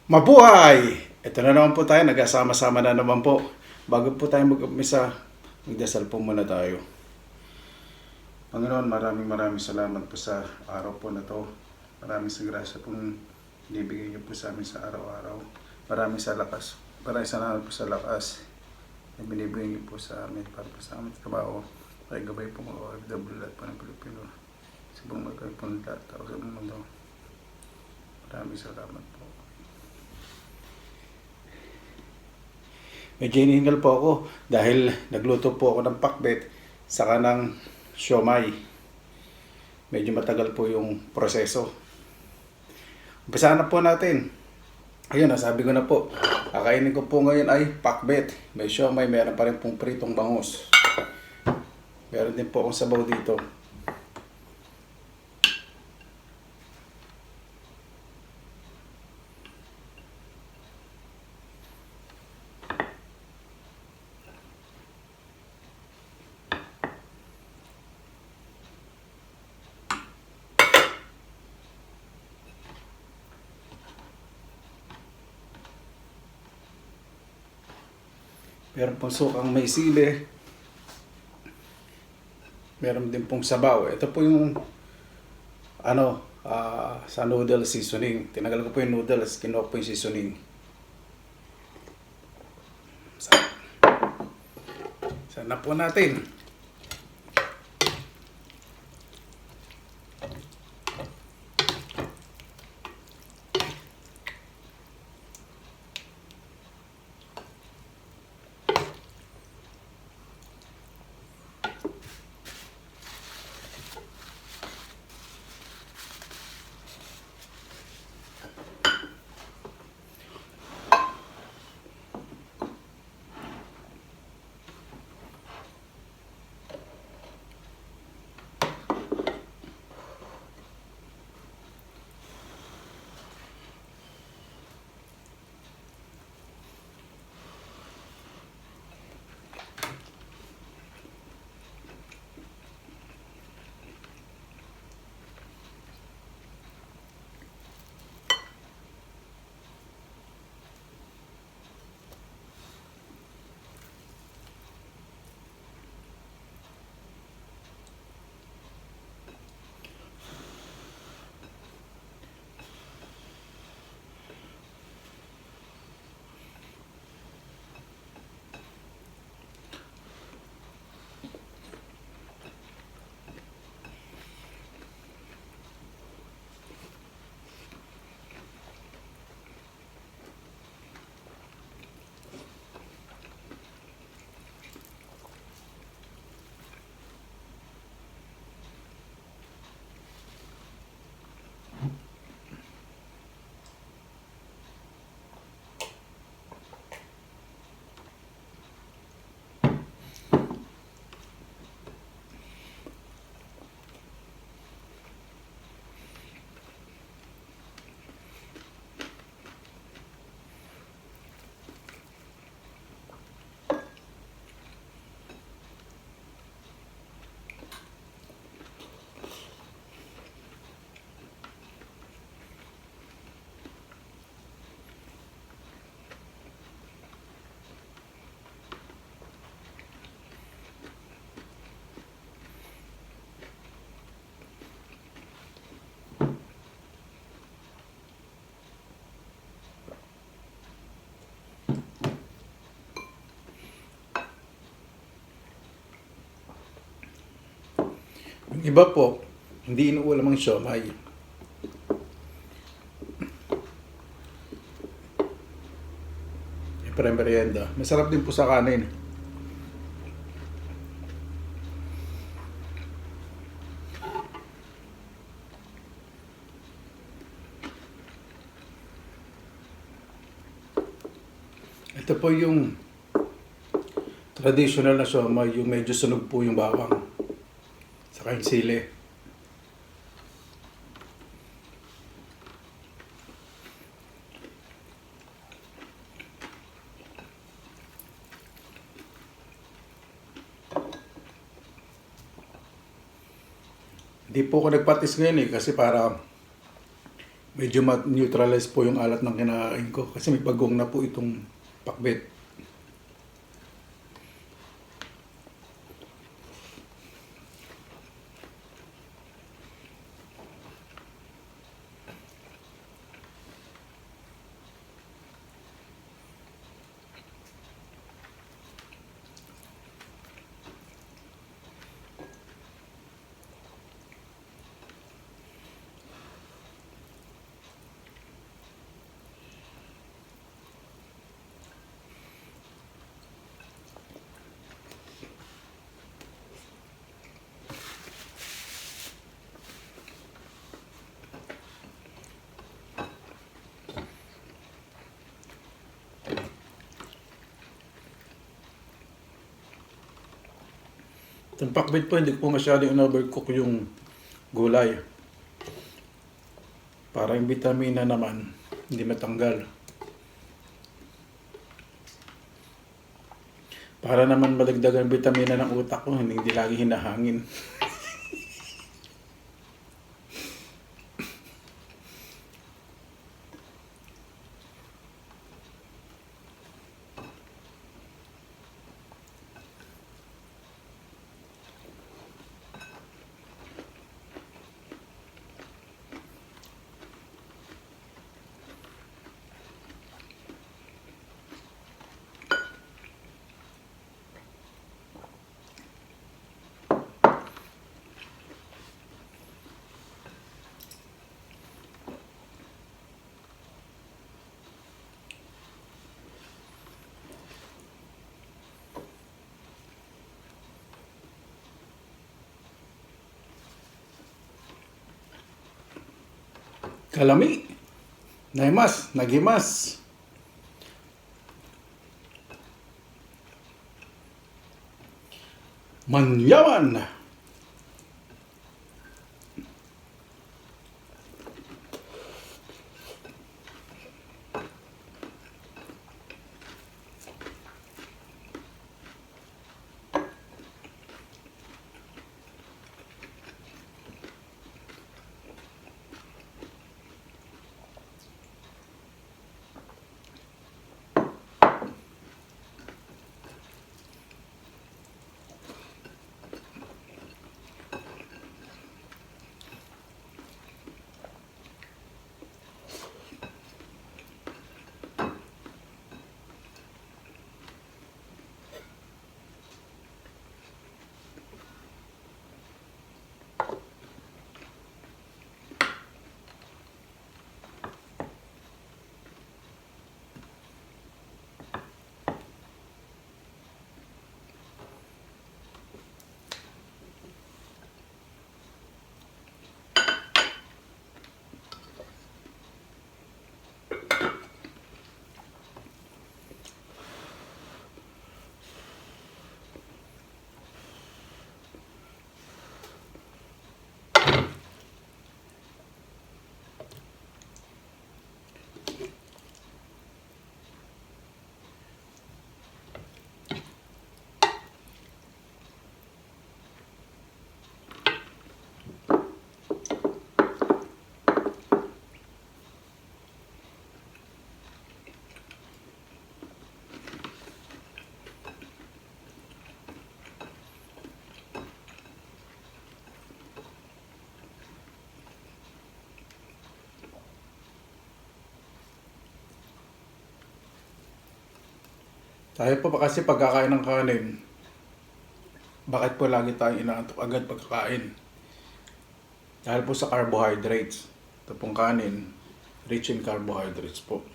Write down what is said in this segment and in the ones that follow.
Mabuhay! Ito na naman po tayo, nagkasama-sama na naman po. Bago po tayo mag-umpisa, magdasal po muna tayo. Panginoon, maraming salamat po sa araw po na to. Maraming sa grasya pong binibigay niyo po sa amin sa araw-araw. Maraming salamat po sa lakas na binibigay niyo po sa amin para po sa amin trabaho. Ay gabay po mga OFW at po ng Pilipino. Sa buong magkawin po ng lahat tao sa buong mundo. Maraming salamat po. Medyo hinihingal po ako dahil nagluto po ako ng pakbet saka ng siomay. Medyo matagal po yung proseso. Umpisahan na po natin. Ayun, nasabi ko na po. Kakainin ko po ngayon ay pakbet. May siomay, meron pa rin pong pritong bangus. Meron din po akong sabaw dito. Meron pong sukang may sili. Meron din pong sabaw. Ito po yung sa noodle seasoning. Tinagal ko po yung noodles, kinuha po yung seasoning. Sana po natin. Yung iba po, hindi inuulam ang siomay. Para merienda. Masarap din po sa kanin. Ito po yung traditional na siomay, yung medyo sunog po yung bawang. Saka yung sili. Hindi po ako nagpatis ngayon kasi para Medyo neutralize po yung alat ng kinakain ko kasi may pagong na po itong pakbet. Itong pakbet po, hindi ko po masyadong in-overcook yung gulay. Para yung vitamina naman, hindi matanggal. Para naman madagdagan vitamina ng utak ko, hindi lagi hinahangin. Kalami, naimas, nagimas. Manyaman. Tayo po pa kasi pagkakain ng kanin, bakit po lagi tayong inaantok agad pagkakain? Dahil po sa carbohydrates. Ito pong kanin, rich in carbohydrates po.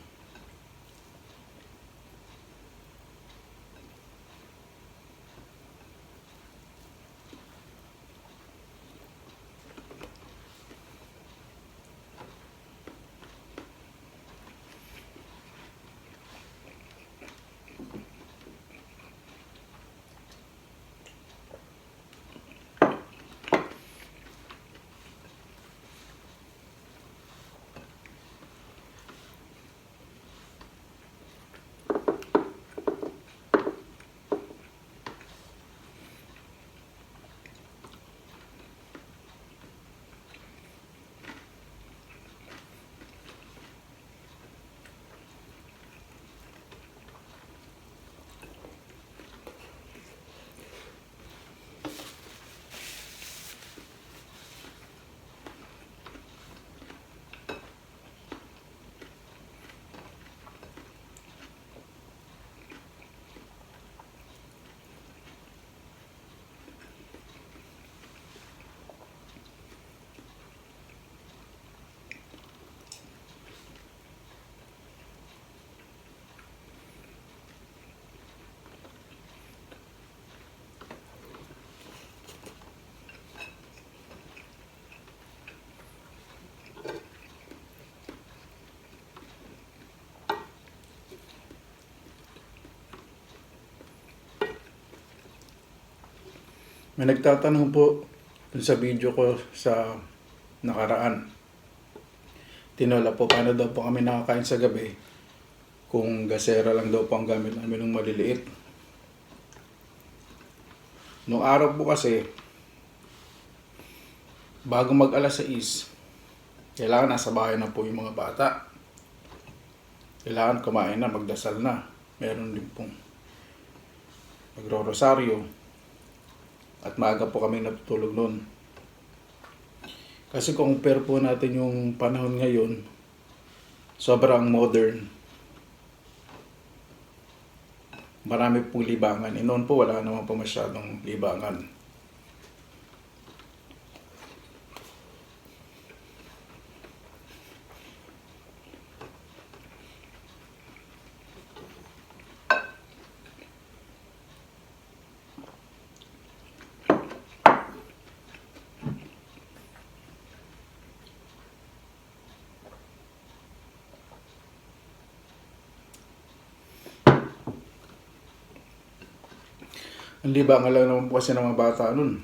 May nagtatanong po dun sa video ko sa nakaraan. Tinola po, paano daw po kami nakakain sa gabi kung gasera lang daw po ang gamit namin ng maliliit. Noong araw po kasi, bago mag alas 6, kailangan nasa bahay na po yung mga bata. Kailangan kumain na, magdasal na. Meron din pong magro-rosaryo. At maaga po kami natutulog noon. Kasi kung compare po natin yung panahon ngayon, sobrang modern. Marami pong libangan. Noon po wala naman po masyadong libangan. Ang libangan lang naman po kasi ng mga bata nun.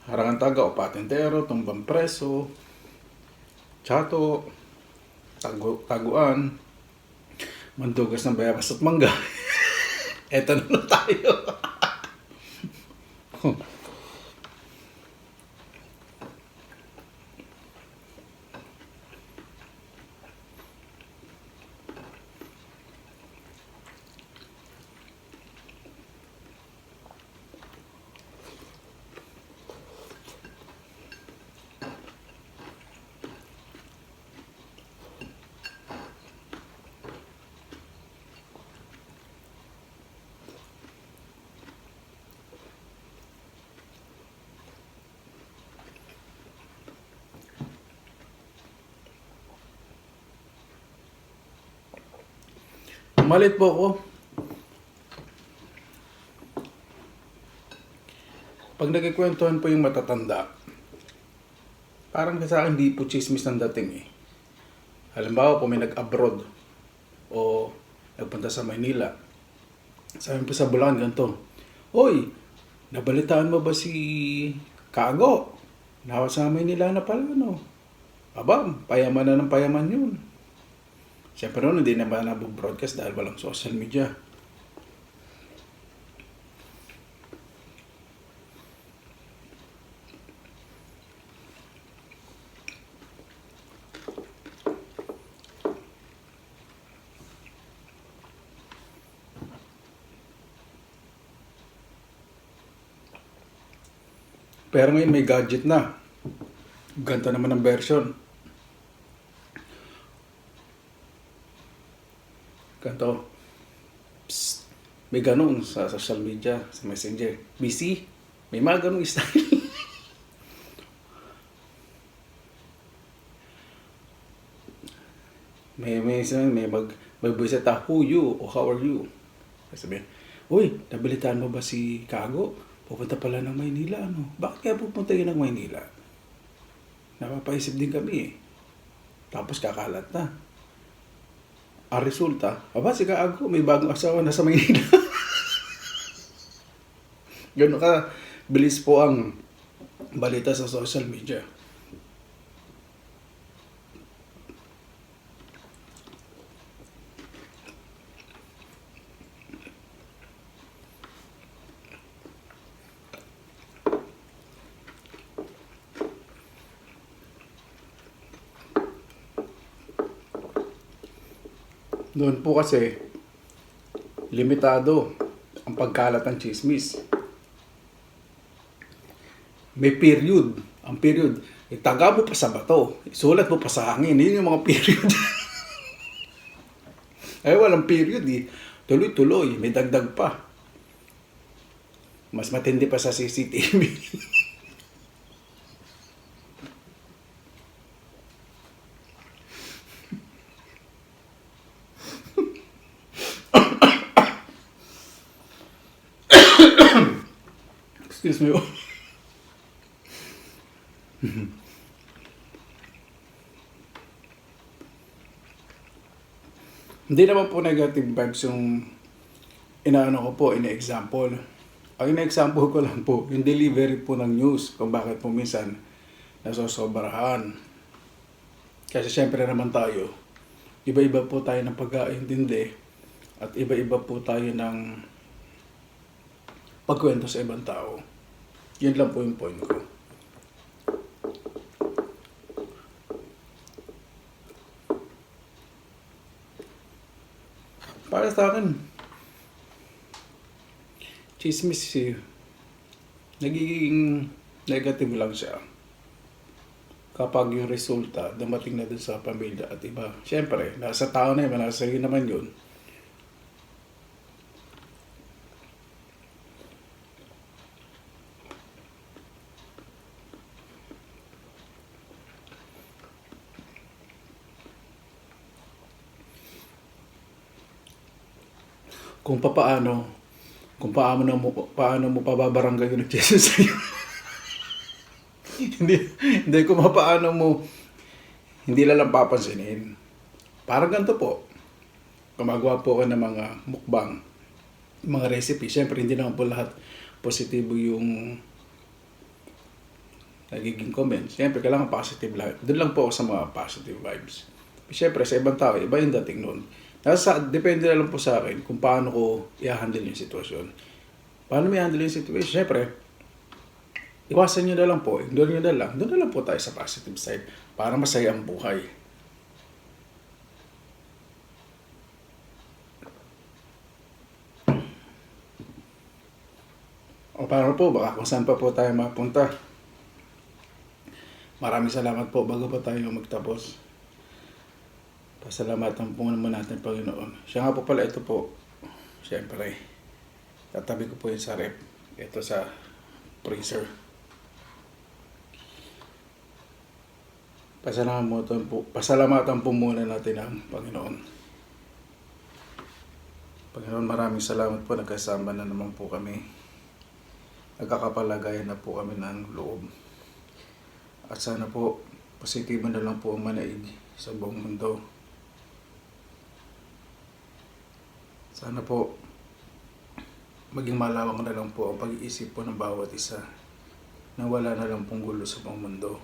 Harangan taga o patintero, tumbang preso, tsato, taguan, mandugas ng bayabas at mangga. Eto na lang tayo. Malit po ako. Pag nagkikwentuhan po yung matatanda, parang sa akin di po chismis ng dating eh. Halimbawa po may nag-abroad o nagpunta sa Maynila. Sabi po sa Bulacan ganito, "Hoy, nabalitaan mo ba si Kago? Sa Maynila na pala, no? Aba, payaman na ng payaman yun." Siyempre noon, hindi naman nabog-broadcast dahil walang social media. Pero ngayon may gadget na. Ganito naman ang version. Ganito. Psst. May ganun sa social media, sa messenger. Busy. May mga ganung style. may buwisit who you o how are you. Sabi, "Uy, nabalitaan mo ba si Kago? Pupunta pala ng Maynila, ano? Bakit kaya pupunta yun ng Maynila?" Napapaisip din kami eh. Tapos kakalat na. Ang resulta, aba si Kago, may bagong asawa na sa Maynila. Gano'n ka, bilis po ang balita sa social media. Doon po kasi, limitado ang pagkalat ng chismis. May period. Ang period, itaga mo pa sa bato, isulat mo pa sa hangin. Yun yung mga period. Ay, walang period eh. Tuloy-tuloy, may dagdag pa. Mas matindi pa sa CCTV. Excuse me. Hindi naman po negative vibes yung inaano ko po, ina-example. Ang example ko lang po, yung delivery po ng news, kung bakit po minsan nasosobrahan. Kasi syempre naman tayo, iba-iba po tayo ng pag-aintindi at iba-iba po tayo ng pagkwento sa ibang tao. Yun lang po yung point ko. Para sa akin, chismis nagiging negative lang siya kapag yung resulta dumating na dun sa pamilya at iba. Siyempre, nasa tao na yun, nasa iyo naman yun. Kung paano mo pababarangay yung nag-Jesus sa'yo. hindi kung paano mo, hindi lang papansinin. Parang ganito po, gumagawa po ako ng mga mukbang, mga recipe. Siyempre, hindi naman po lahat positibo yung nagiging comment. Siyempre, kailangan positive lahat. Doon lang po ako sa mga positive vibes. Siyempre, sa ibang tao, iba yung dating noon. Depende na lang po sa akin kung paano ko i-handle yung sitwasyon. Paano mo i-handle yung sitwasyon? Siyempre, iwasan nyo na lang po. Ignore nyo na lang. Doon na lang po tayo sa positive side para masaya ang buhay. O paano po? Baka kung saan pa po tayo mapunta. Maraming salamat po bago pa tayo magtapos. Pasalamatan po naman natin, Panginoon. Siya nga po pala, ito po. Siyempre, tatabi ko po yun sa rep. Ito sa freezer. Pasalamatan po muna natin ang Panginoon. Panginoon, maraming salamat po. Nagkasama na naman po kami. Nagkakapalagayan na po kami ng loob. At sana po, positibo na lang po ang manaig sa buong mundo. Sana po, maging malawak na lang po ang pag-iisip po ng bawat isa na wala na lang pong gulo sa buong mundo.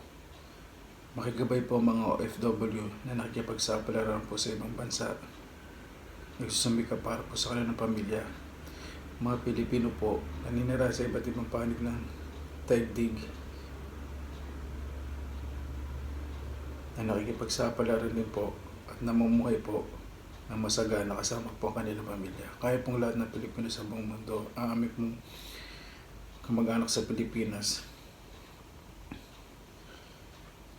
Makikibay po ang mga OFW na nakikipagsapalaran po sa ibang bansa. Nagsusumika para po sa kanilang pamilya. Mga Pilipino po, naninira sa iba't ibang panig ng daigdig na nakikipagsapalaran din po at namumuhay po na masagana kasama po ang kanilang pamilya. Kaya pong lahat ng Pilipino sa buong mundo, ang aming pong kamag-anak sa Pilipinas,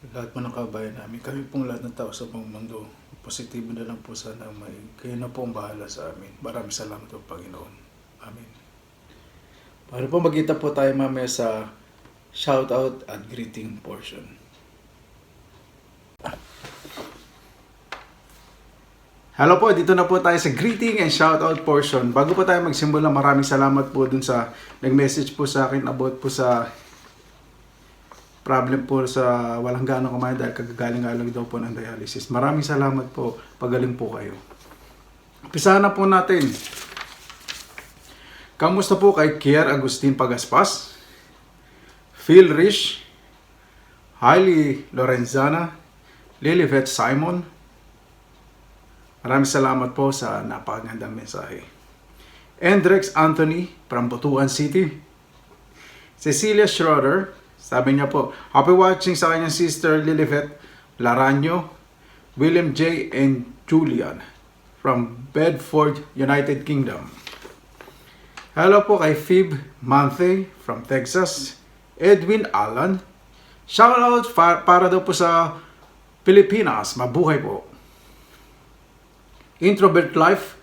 lahat po ng kabayan namin, kami pong lahat ng tao sa buong mundo, positibo na lang po sana may kayo na po ang bahala sa amin. Maraming salamat po, Panginoon. Amen. Para po magkita po tayo mamaya sa shoutout at greeting portion. Hello po, dito na po tayo sa greeting and shoutout portion. Bago po tayo magsimula, maraming salamat po dun sa nag-message po sa akin about po sa problem po sa walang ganong kumain dahil kagagaling nga lang daw po ng dialysis. Maraming salamat po, pagaling po kayo. Umpisahan na po natin. Kamusta po kay Kier Agustin Pagaspas, Phil Rich, Hailey Lorenzana, Lilibet Simon. Maraming salamat po sa napakagandang mensahe. Andrex Anthony from Butuan City. Cecilia Schroeder, sabi niya po, happy watching sa kanyang sister Lilibet Laranyo, William J. and Julian from Bedford, United Kingdom. Hello po kay Phoebe Manthe from Texas, Edwin Allen. Shoutout para daw po sa Pilipinas, mabuhay po. Introvert Life,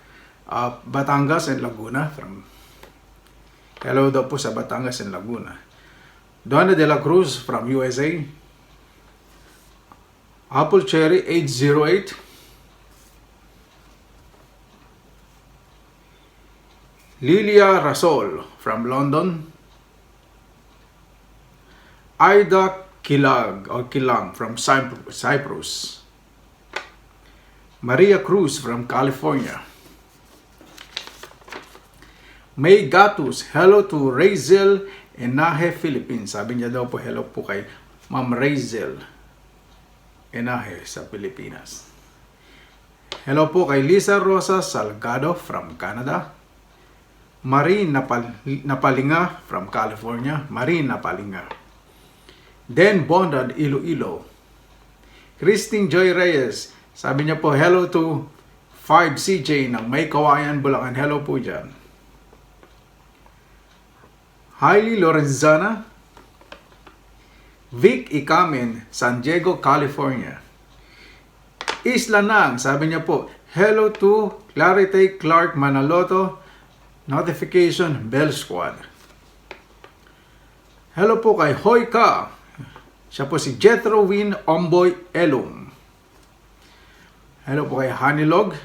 Batangas and Laguna. Hello daw po sa Batangas and Laguna. Donna De La Cruz from USA. Apple Cherry 808. Lilia Rasol from London. Aida Kilang from Cyprus. Maria Cruz from California. May Gatus, hello to Razel Enahe, Philippines. Sabi niya daw po, hello po kay Ma'am Razel Enahe sa Pilipinas. Hello po kay Lisa Rosa Salgado from Canada. Marine Napalinga from California. Marine Napalinga. Den Bondad, Iloilo. Christine Joy Reyes, sabi niya po, hello to 5CJ ng May Kawayan, Bulacan. Hello po dyan. Hailey Lorenzana, Vic Ikamen, San Diego, California. Isla Nang, sabi niya po, hello to Clarity Clark Manaloto, Notification Bell Squad. Hello po kay Hoy Ka, siya po si Jethro Win Omboy Elum. Hello po kay Hanilog.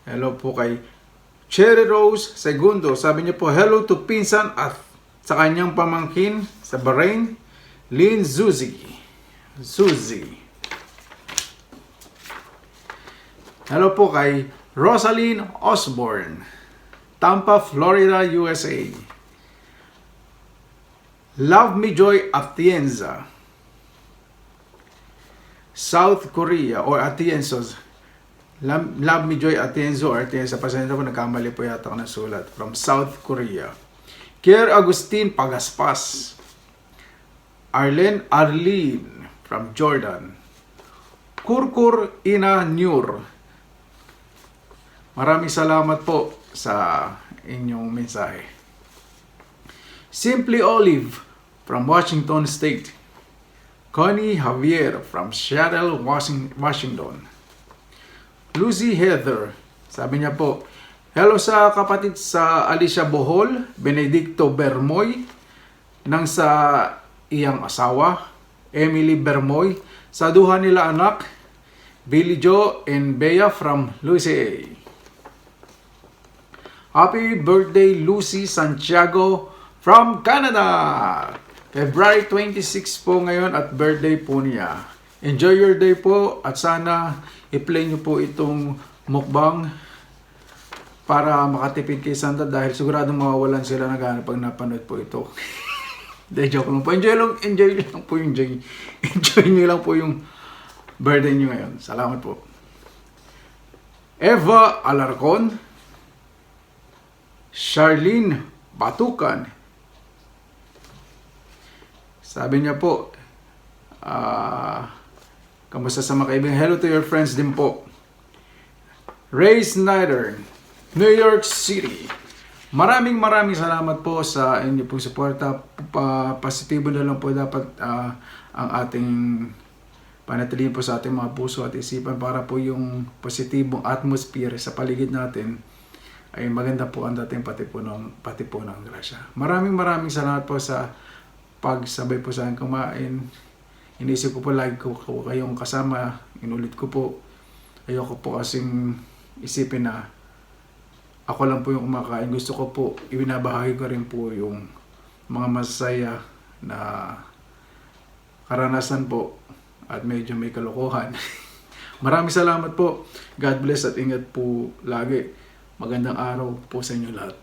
Hello po kay Cherry Rose Segundo, sabi niya po, hello to pinsan at sa kanyang pamangkin sa Bahrain, Lynn Zuzi. Hello po kay Rosaline Osborne, Tampa, Florida, USA. Love Me Joy Atienza, South Korea, or Atienzos. Love Me Joy Atienzo or Atienza. Pasensya po, nagkamali po yata ako ng sulat. From South Korea. Kier Agustin Pagaspas. Arlene from Jordan. Kurkur Ina Nur. Maraming salamat po sa inyong mensahe. Simply Olive from Washington State. Connie Javier from Seattle, Washington. Lucy Heather, sabi niya po, hello sa kapatid sa Alicia Bohol, Benedicto Bermoy, nang sa iyang asawa, Emily Bermoy, sa duha nila anak, Billy Joe and Bea from Lucy. Happy birthday Lucy Santiago from Canada! February 26 po ngayon at birthday po niya. Enjoy your day po at sana i-play nyo po itong mukbang para makatipid kay Santa dahil siguradong mawawalan sila ng gana pag napanood po ito. Dahil joke lang po. Enjoy lang po yung joy. Enjoy nyo lang po yung birthday nyo ngayon. Salamat po. Eva Alarcon, Charlene Batukan. Sabi niya po, kamusta sa mga kaibigan? Hello to your friends din po. Ray Snyder, New York City. Maraming salamat po sa inyo pong suporta. Positibo na lang po dapat ang ating panatilihin po sa ating mga puso at isipan para po yung positibong atmosphere sa paligid natin ay maganda po ang dating pati po ng grasya. Maraming salamat po sa pagsabay po sa akin kumain. Inisip ko po lagi ko kayong kasama. Inulit ko po. Ayoko po kasing isipin na ako lang po yung kumakain. Gusto ko po, ibinabahagi ko rin po yung mga masaya na karanasan po at medyo may kalokohan. Maraming salamat po. God bless at ingat po lagi. Magandang araw po sa inyo lahat.